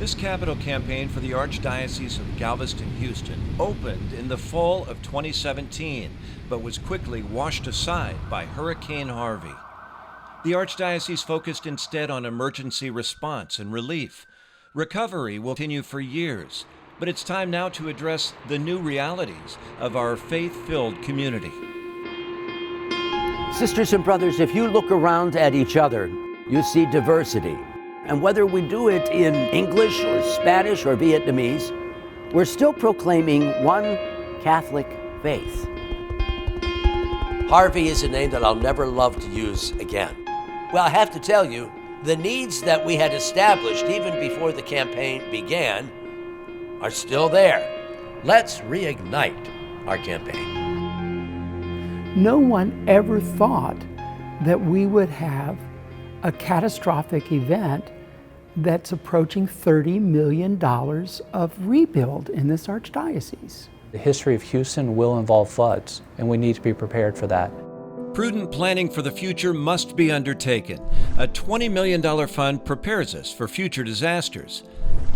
This capital campaign for the Archdiocese of Galveston-Houston opened in the fall of 2017, but was quickly washed aside by Hurricane Harvey. The Archdiocese focused instead on emergency response and relief. Recovery will continue for years, but it's time now to address the new realities of our faith-filled community. Sisters and brothers, if you look around at each other, you see diversity. And whether we do it in English or Spanish or Vietnamese, we're still proclaiming one Catholic faith. Harvey is a name that I'll never love to use again. Well, I have to tell you, the needs that we had established even before the campaign began are still there. Let's reignite our campaign. No one ever thought that we would have a catastrophic event that's approaching $30 million of rebuild in this archdiocese. The history of Houston will involve floods, and we need to be prepared for that. Prudent planning for the future must be undertaken. A $20 million fund prepares us for future disasters.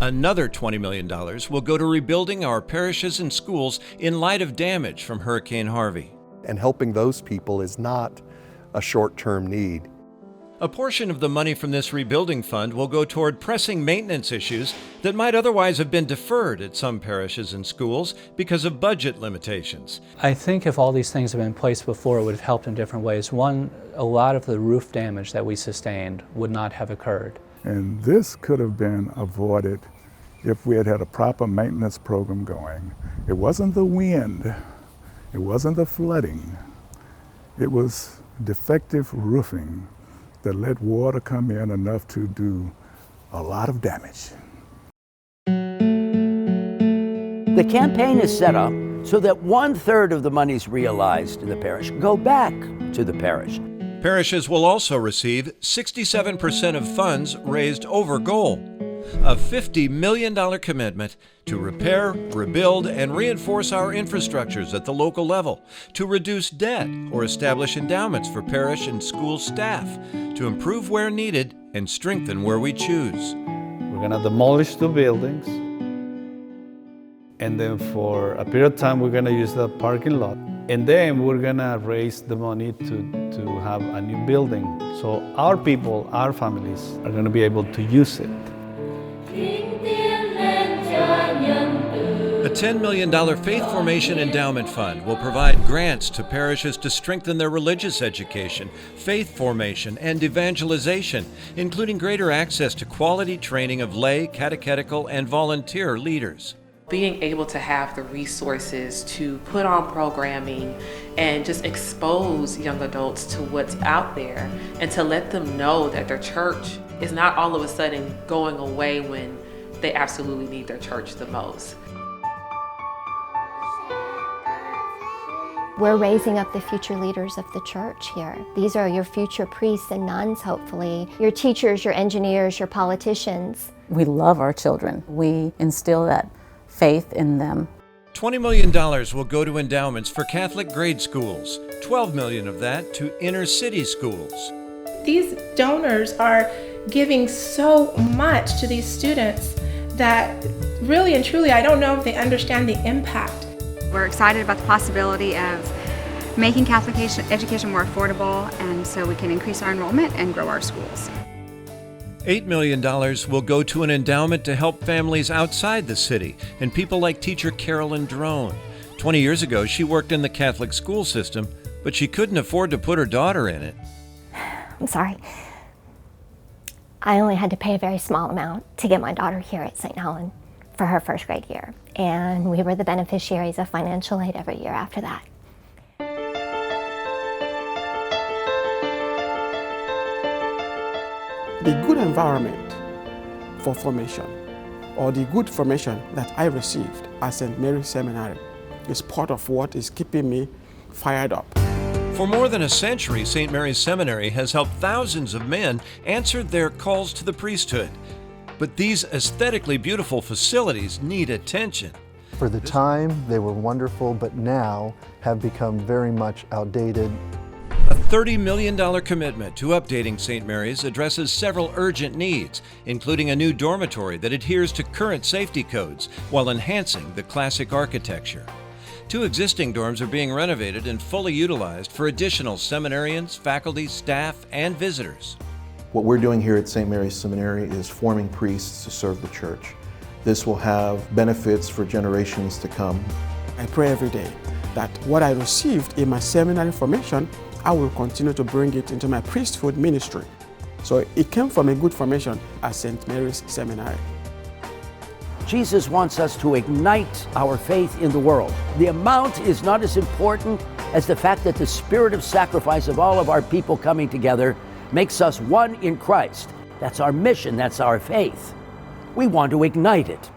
Another $20 million will go to rebuilding our parishes and schools in light of damage from Hurricane Harvey. And helping those people is not a short-term need. A portion of the money from this rebuilding fund will go toward pressing maintenance issues that might otherwise have been deferred at some parishes and schools because of budget limitations. I think if all these things had been in place before, it would have helped in different ways. One, a lot of the roof damage that we sustained would not have occurred. And this could have been avoided if we had had a proper maintenance program going. It wasn't the wind, it wasn't the flooding, it was defective roofing that let water come in enough to do a lot of damage. The campaign is set up so that 1/3 of the monies realized in the parish go back to the parish. Parishes will also receive 67% of funds raised over goal. A $50 million commitment to repair, rebuild, and reinforce our infrastructures at the local level, to reduce debt or establish endowments for parish and school staff, to improve where needed and strengthen where we choose. We're going to demolish 2 buildings, and then for a period of time we're going to use the parking lot, and then we're going to raise the money to have a new building. So our people, our families are going to be able to use it. A $10 million Faith Formation Endowment Fund will provide grants to parishes to strengthen their religious education, faith formation, and evangelization, including greater access to quality training of lay, catechetical, and volunteer leaders. Being able to have the resources to put on programming and just expose young adults to what's out there and to let them know that their church is not all of a sudden going away when they absolutely need their church the most. We're raising up the future leaders of the church here. These are your future priests and nuns, hopefully, your teachers, your engineers, your politicians. We love our children. We instill that faith in them. $20 million will go to endowments for Catholic grade schools, $12 million of that to inner city schools. These donors are giving so much to these students that really and truly, I don't know if they understand the impact. We're excited about the possibility of making Catholic education more affordable, and so we can increase our enrollment and grow our schools. $8 million will go to an endowment to help families outside the city and people like teacher Carolyn Drone. 20 years ago, she worked in the Catholic school system, but she couldn't afford to put her daughter in it. I'm sorry. I only had to pay a very small amount to get my daughter here at St. Helen for her first grade year. And we were the beneficiaries of financial aid every year after that. The good environment for formation, or the good formation that I received at St. Mary's Seminary, is part of what is keeping me fired up. For more than a century, St. Mary's Seminary has helped thousands of men answer their calls to the priesthood. But these aesthetically beautiful facilities need attention. For the time, they were wonderful, but now have become very much outdated. $30 million commitment to updating St. Mary's addresses several urgent needs, including a new dormitory that adheres to current safety codes while enhancing the classic architecture. 2 existing dorms are being renovated and fully utilized for additional seminarians, faculty, staff, and visitors. What we're doing here at St. Mary's Seminary is forming priests to serve the church. This will have benefits for generations to come. I pray every day that what I received in my seminary formation, I will continue to bring it into my priesthood ministry. So it came from a good formation at St. Mary's Seminary. Jesus wants us to ignite our faith in the world. The amount is not as important as the fact that the spirit of sacrifice of all of our people coming together makes us one in Christ. That's our mission, that's our faith. We want to ignite it.